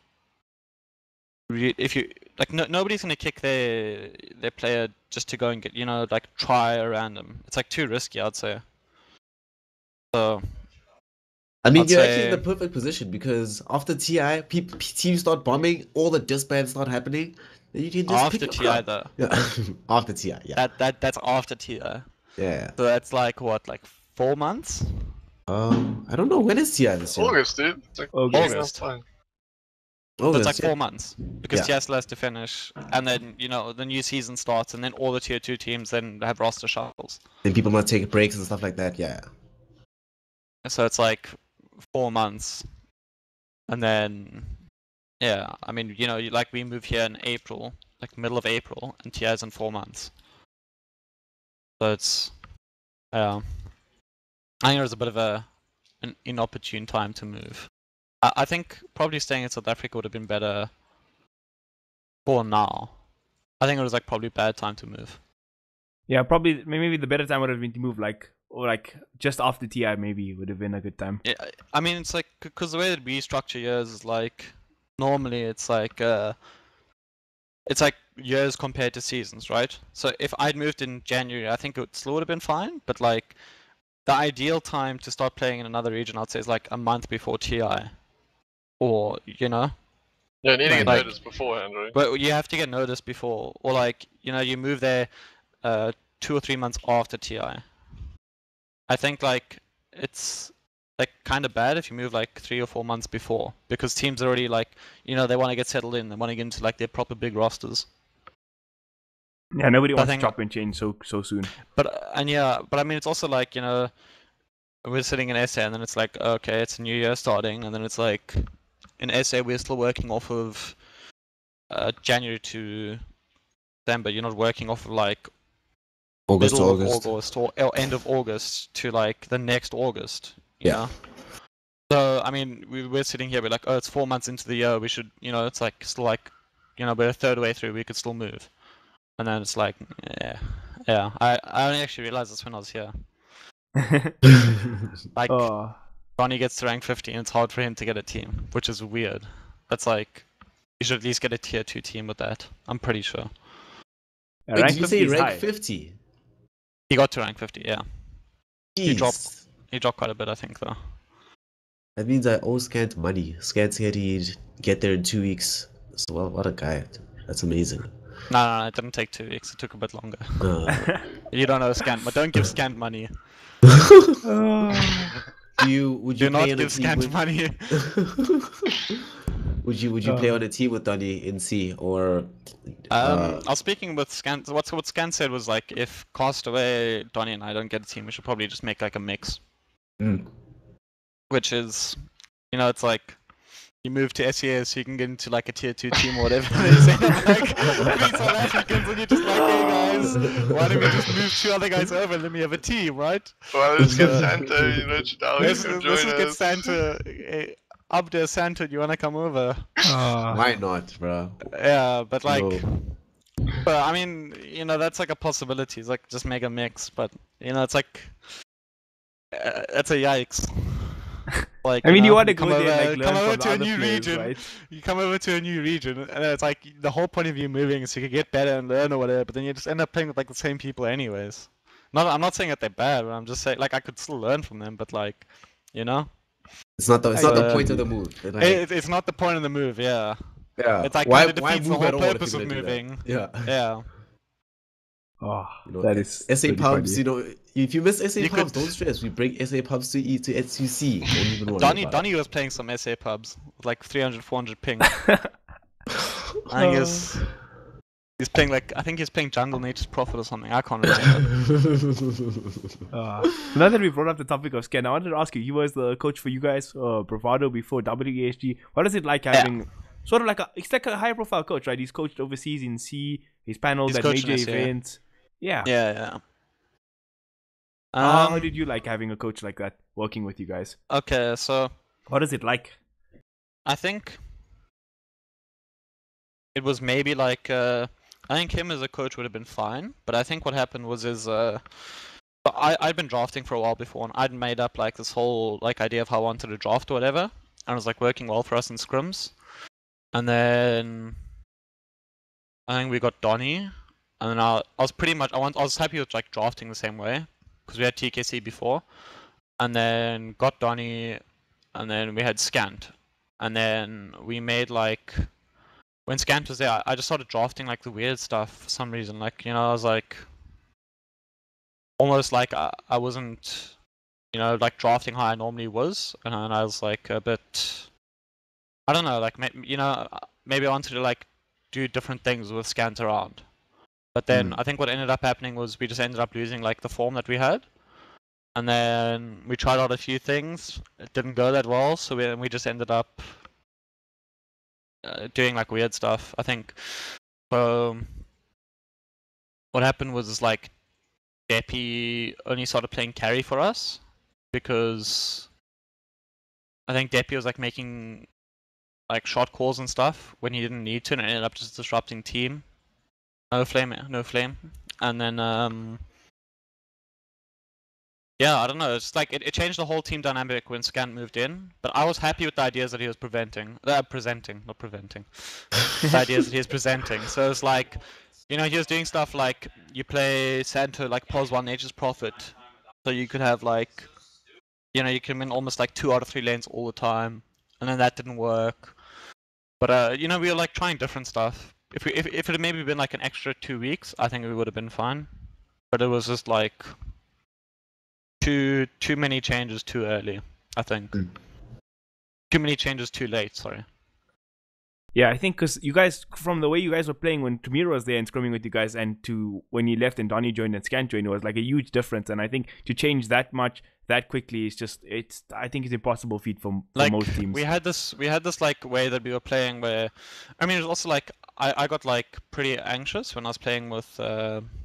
if you like, nobody's gonna kick their player just to go and get, you know, like try a random. It's like too risky, I'd say. So. I mean, I'd you're say- actually in the perfect position because after TI, teams start bombing, all the disbands start happening. Then you can just After pick TI up. though. Yeah, after TI, yeah. That's after TI. Yeah. So that's like what, like 4 months? I don't know, when is TI this year? August, dude. It's like August. fine. So it's August, like 4 yeah. months because TI still has to finish, and then you know the new season starts, and then all the tier 2 teams then have roster shuffles. Then people might take breaks and stuff like that, yeah. So it's like 4 months, and then yeah, I mean, you know, like we move here in April, like middle of April, and TI is in 4 months. So it's I think it was a bit of an inopportune time to move. I think probably staying in South Africa would have been better for now. I think it was like probably bad time to move. Yeah, probably maybe the better time would have been to move like just after TI maybe would have been a good time. Yeah, I mean it's like because the way that we structure years is like normally it's like years compared to seasons, right? So if I'd moved in January, I think it still would have been fine. But like the ideal time to start playing in another region, I'd say, is like a month before TI, or you know. Yeah, you need to get Like- noticed beforehand, right? But you have to get noticed before, or like you know, you move there 2 or 3 months after TI. I think like it's like kind of bad if you move like 3 or 4 months before, because teams are already like, you know, they want to get settled in, they want to get into like their proper big rosters. Yeah, nobody wants to think- chop and change so soon. But I mean it's also like, you know, we're sitting in SA and then it's like, okay, it's a new year starting, and then it's like in SA we're still working off of January to December. You're not working off of like August to middle August. of August or end of August to like the next August. You Yeah. know? So I mean, we're sitting here, we're like, oh, it's 4 months into the year. We should, you know, it's like still like, you know, we're a third way through. We could still move, and then it's like, yeah. I only actually realized this when I was here. Like, Oh, Ronnie gets to rank 50, and it's hard for him to get a team, which is weird. That's like, you should at least get a tier 2 team with that. I'm pretty sure. yeah, Wait, rank did you 50 say is rank high. 50? He got to rank 50, yeah. He Jeez. dropped- He dropped quite a bit, I think, though. That means I owe Scant money. Scant said he'd get there in 2 weeks. So what a guy. That's amazing. No, it didn't take 2 weeks. It took a bit longer. Uh, You don't know Scant, but don't give Scant money. Oh. would you Do play not on a give team Scant with... money. would you play on a team with Donny in C or I was speaking with Scant. What Scant said was like, if Castaway, Donnie, and I don't get a team, we should probably just make like a mix. which is, you know, it's like you move to SES so you can get into like a tier 2 team or whatever. And you say like 3 South Africans and you're just like, hey guys, why don't we just move 2 other guys over and then we have a team, right? Well, let's get Santa, you know, Chicktay, come join Let's just get us. Santa. Up there, Santa, do you want to come over? Why not, bro? Yeah, but like, No. but I mean, you know, that's like a possibility. It's like just make a mix, but you know, it's like, that's a yikes. Like, I mean, you know, want to go come there and like come learn over from to the a other new players, region. right? You come over to a new region, and it's like the whole point of you moving is you can get better and learn or whatever. But then you just end up playing with like the same people anyways. I'm not saying that they're bad, but I'm just saying like I could still learn from them. But like, you know, It's not the point of the move. Like, it's not the point of the move. Yeah, yeah. it's like why kind of defeats the move whole at all if purpose you're of gonna do that? moving. Yeah. Yeah. Oh, You know, that is SA pretty pubs. funny. You know, if you miss SA You pubs, could- don't stress. We bring SA pubs to SUC. Don't even worry about Donny was playing some SA pubs with like 300, 400 ping. it. I guess he's playing like I think he's playing Jungle Nature's Prophet or something. I can't remember. Now that we brought up the topic of Scan, I wanted to ask you. He was the coach for you guys, Bravado, before WESG. What is it like having sort of like it's like a high profile coach, right? He's coached overseas in C. He's paneled He's at coached major in SEA. events. Yeah. Yeah. How did you like having a coach like that working with you guys? Okay, so What is it like? I think it was maybe like I think him as a coach would have been fine, but I think what happened was I'd been drafting for a while before, and I'd made up like this whole like idea of how I wanted to draft or whatever, and it was like working well for us in scrims. And then I think we got Donny, and then I was pretty much I was happy with like drafting the same way because we had TKC before, and then got Donny, and then we had Scant, and then we made like when Scant was there, I just started drafting like the weird stuff for some reason. Like, you know, I was like almost like I wasn't, you know, like drafting how I normally was, and I was like a bit, I don't know, like you know, maybe I wanted to like do different things with Scant around. But then I think what ended up happening was we just ended up losing like the form that we had. And then we tried out a few things. It didn't go that well, so we just ended up doing like weird stuff. I think what happened was like Deppy only started playing carry for us because I think Deppy was like making like short calls and stuff when he didn't need to, and it ended up just disrupting team. No flame. And then yeah, I don't know. It's like it changed the whole team dynamic when Scant moved in. But I was happy with the ideas that he was presenting, not preventing. The ideas that he was presenting. So it's like, you know, he was doing stuff like you play Santo like pos 1 Nature's Prophet, so you could have like, you know, you can win almost like 2 out of 3 lanes all the time, and then that didn't work. But you know, we were like trying different stuff. If it had maybe been like an extra 2 weeks, I think we would have been fine. But it was just like too many changes too early, I think. Too many changes too late, sorry. Yeah, I think because you guys, from the way you guys were playing when Tamira was there and scrimming with you guys, and to when he left and Donny joined and Scant joined, it was like a huge difference. And I think to change that much that quickly is just I think it's impossible feat for like, most teams. We had this like way that we were playing where, I mean, it was also like I got like pretty anxious when I was playing with,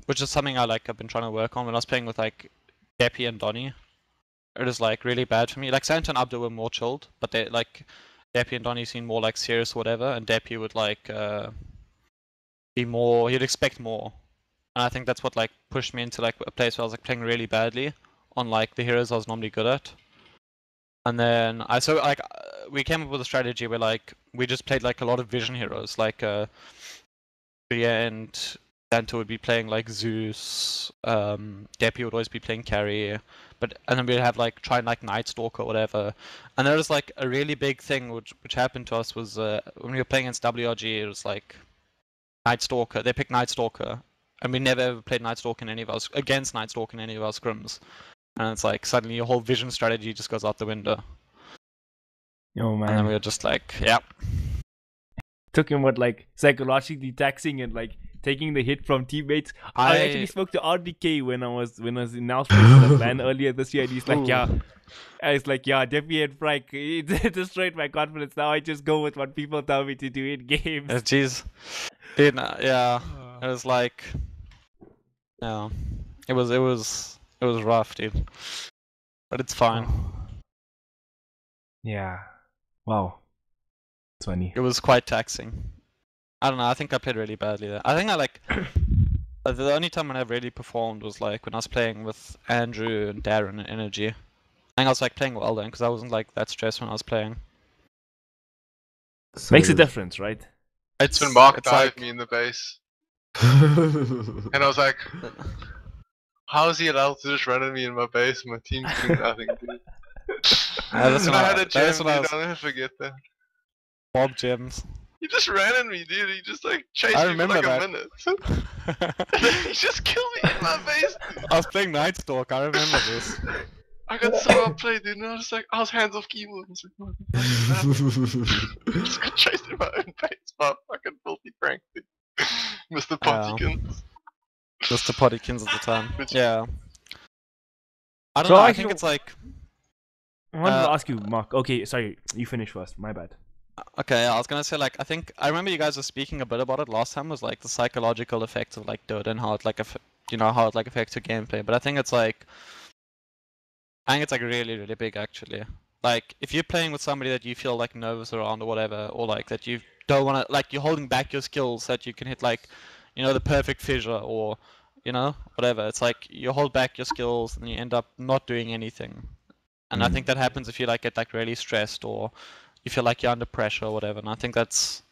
which is something I've been trying to work on when I was playing with like Deppy and Donny. It was like really bad for me. Like Santa and Abdul were more chilled, but they like Deppy and Donny seemed more like serious or whatever, and Deppy would like be more, he'd expect more. And I think that's what like pushed me into like a place where I was like playing really badly on like the heroes I was normally good at. And then we came up with a strategy where like we just played like a lot of vision heroes, like and Santa would be playing like Zeus, Deppy would always be playing carry, and then we'd have like try and like Night Stalker or whatever. And there was like a really big thing which happened to us was when we were playing against WRG, it was like Night Stalker. They picked Night Stalker, and we never ever played Night Stalker in any of our scrims. And it's like suddenly your whole vision strategy just goes out the window. Oh man! And then we were just like, yeah. Took him what like psychologically taxing and like taking the hit from teammates. I actually spoke to RDK when I was in Nels's place for the LAN earlier this year, and he's like, yeah. I was like, yeah, Debbie and Frank, it destroyed my confidence. Now I just go with what people tell me to do in games. Jeez. Dude, yeah. It was like, yeah. It was rough, dude. But it's fine. Yeah. Wow. It's funny. It was quite taxing. I don't know, I think I played really badly there. I think I like... the only time when I really performed was like when I was playing with Andrew and Darren and Energy. I think I was like playing well then, because I wasn't like that stressed when I was playing. Makes a difference, right? It's when Mark dived me in the base. And I was like, how is he allowed to just run at me in my base? My team's doing nothing, dude. That's And I had a gem, that's dude. when I was I'll never forget that. Bob gems. He just ran at me, dude. He just like chased I me for like remember a minute. He just killed me in my base, dude. I was playing Night Stalk, I remember this. I got so outplayed, dude. And I was just like, I was hands off keyboard. I was like, what the fuck? I just got chased in my own base by fucking filthy Frank, dude. Mr. Pottykins. Mr. Pottykins at the time. Yeah. I don't So know, I actually- think it's like... I wanted to ask you, Mark. Okay, sorry, you finish first. My bad. Okay, I was gonna say like, I remember you guys were speaking a bit about it last time, was like the psychological effects of like Dota and how it like, how it like affects your gameplay, but I think it's like... I think it's like really, really big actually. Like, if you're playing with somebody that you feel like nervous around or whatever, or like that you don't want to, like you're holding back your skills so that you can hit like, the perfect fissure or, whatever. It's like you hold back your skills and you end up not doing anything. And I think that happens if you like get like really stressed or you feel like you're under pressure or whatever. And I think it's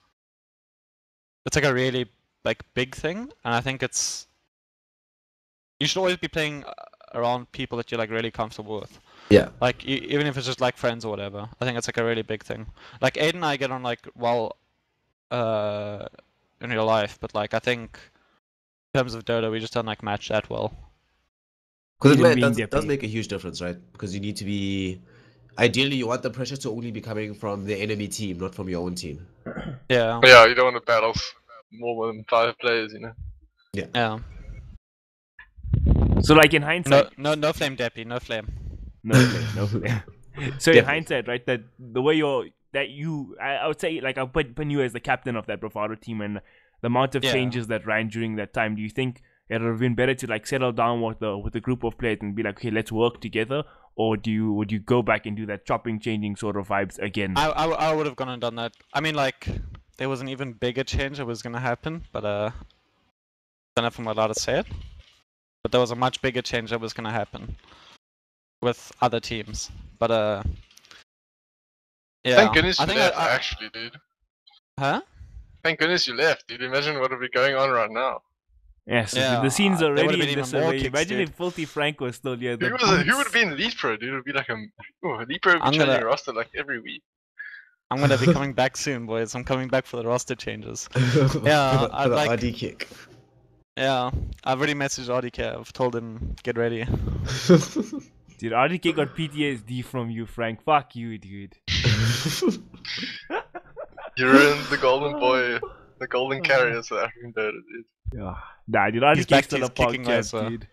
like a really like big thing. And I think you should always be playing around people that you're like really comfortable with. Yeah. Like even if it's just like friends or whatever. I think it's like a really big thing. Like Aiden and I get on like well in real life, but like I think in terms of Dota we just don't like match that well. Because Even it being does Deppy. make a huge difference, right? Because you need to be... Ideally, you want the pressure to only be coming from the enemy team, not from your own team. Yeah. Yeah, you don't want to battle more than 5 players, Yeah. So, like in hindsight, No flame, Deppy, no flame. no flame. So in Definitely. hindsight, right, that the way I would say, like, I'll put you as the captain of that Bravado team, and the amount of Yeah. changes that ran during that time. Do you think it would have been better to like settle down with the group of players and be like, okay, let's work together, or would you go back and do that chopping, changing sort of vibes again? I would have gone and done that. I mean, like, there was an even bigger change that was gonna happen, but I don't know if I'm allowed to say it. But there was a much bigger change that was gonna happen with other teams. But yeah. Thank goodness I you think left, I- actually, dude. Huh? Thank goodness you left, dude. Imagine what would be going on right now. Yes, Yeah, the scene's there would've already been in even more disarray. kicks, Imagine dude. if Filthy Frank was still here. Who would have been Elite Pro, dude? It would be like Elite Pro would be I'm changing gonna- roster like every week. I'm gonna be coming back soon, boys. I'm coming back for the roster changes. Yeah, for I'd the like- RD kick. Yeah, I've already messaged RDK. I've told him get ready. Dude, RDK got PTSD from you, Frank. Fuck you, dude. You ruined the golden boy, the golden carrier of South African Dota, dude. Yeah. Nah, dude, He's RDK's back to still his a punk kicking champ, ways, dude.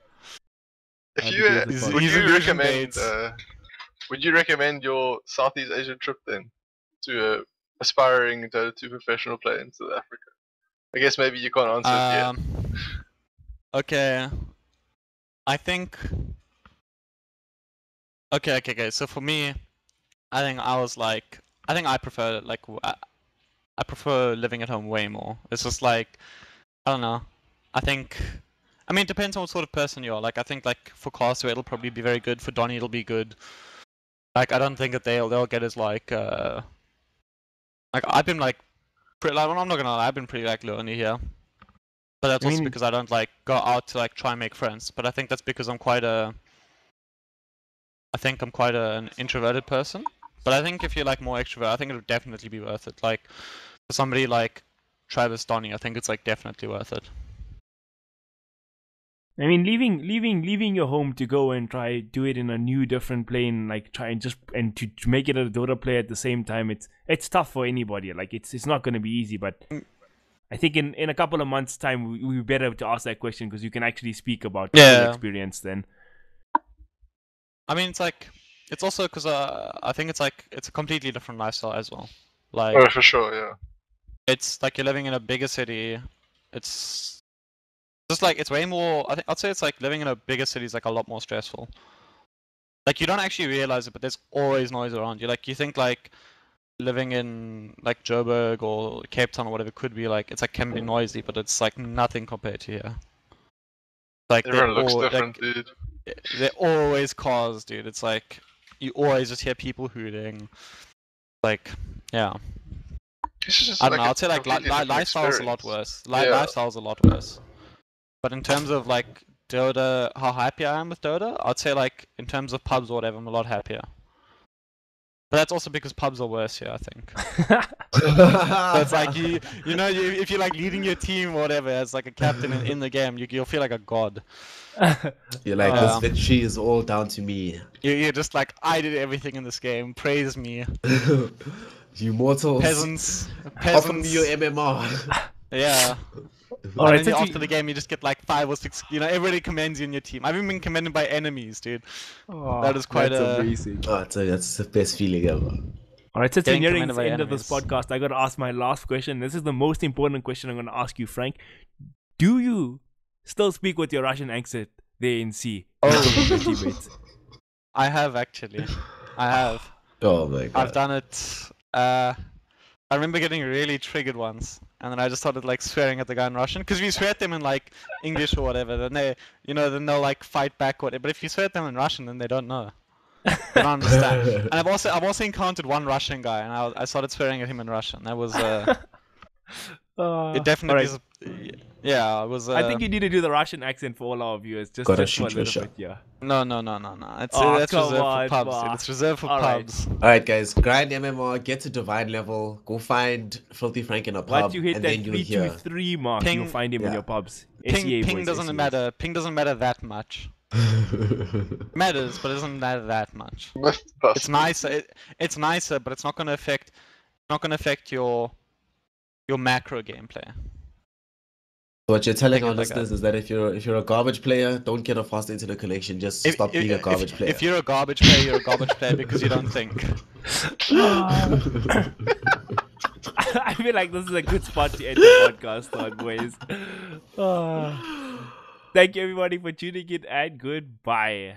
If I you think he's a would he's you illusion recommend Bates. would you recommend your Southeast Asian trip then to a aspiring Dota 2 professional player in South Africa? I guess maybe you can't answer it yet. Okay. I think. Okay. So for me, I think I prefer I prefer living at home way more. It's just like, I don't know. I mean, it depends on what sort of person you are. Like, I think like for Castaway it'll probably be very good. For Donnie it'll be good. Like, I don't think that they'll get as like I've been like, I'm not gonna lie, I've been pretty like lonely here. But that's I also mean- because I don't like go out to like try and make friends. But I think that's because I'm quite an introverted person. But I think if you're like more extrovert, I think it would definitely be worth it. Like for somebody like Travis Donny, I think it's like definitely worth it. I mean, leaving your home to go and try do it in a new, different plane, like try and to make it a Dota player at the same time. It's tough for anybody. Like it's not gonna be easy, but I think in a couple of months' time, we better to ask that question because you can actually speak about Yeah. your experience then. I mean, it's also because I think it's a completely different lifestyle as well. Like, Oh, for sure, yeah. it's like you're living in a bigger city. It's just like it's way more. I'd say it's like living in a bigger city is like a lot more stressful. Like you don't actually realize it, but there's always noise around you. Like you think like living in like Joburg or Cape Town or whatever could be like it's like can be noisy, but it's like nothing compared to here. Like Everyone looks different, dude. they're always cars, dude. It's like you always just hear people hooting. Like, yeah. It's just I don't like know. a I'd say like completely different lifestyle's a lot experience. worse. Yeah. Lifestyle's a lot worse. But in terms of like Dota, how happy I am with Dota, I'd say like in terms of pubs or whatever, I'm a lot happier. But that's also because pubs are worse here, I think. So it's like if you're like leading your team or whatever as like a captain in the game, you'll feel like a god. You're like, this victory is all down to me. You're just like, I did everything in this game. Praise me, You mortals. peasants. Offer me your MMR. Yeah. All right, And then after the game, you just get like 5 or 6. Everybody commends you in your team. I've even been commended by enemies, dude. That is quite amazing. Oh, that's the best feeling ever. All right, since we're Getting nearing commended the by end of this enemies. podcast, I got to ask my last question. This is the most important question I'm going to ask you, Frank. Do you still speak with your Russian accent there in C? Oh. Teammates? I have actually. I have. Oh my god. I've done it. I remember getting really triggered once, and then I just started like swearing at the guy in Russian because we swear at them in like English or whatever. Then then they'll like fight back or whatever. But if you swear at them in Russian, then they don't know. They don't understand. And I've also encountered one Russian guy, and I started swearing at him in Russian. That was it definitely is. Yeah, it was. I think you need to do the Russian accent for all our viewers, just for a little bit, yeah. No. That's reserved for pubs. Dude. It's reserved for pubs. Alright, guys, grind MMR, get to divine level, go find Filthy Frank in a pub, Once you hit and that then you'll hear. 323 mark, Ping- you'll find him in yeah. your pubs. Ping boys, doesn't SEA. matter. Ping doesn't matter that much. Matters, but it doesn't matter that much. It's nicer. It's nicer, but it's not going to affect. Not going to affect your macro gameplay. What you're telling our Think of like listeners is that if you're a garbage player, don't get a fast internet connection. Just stop being a garbage player. If you're a garbage player, you're a garbage player because you don't think. I feel like this is a good spot to end the podcast on, boys. Thank you everybody for tuning in and goodbye.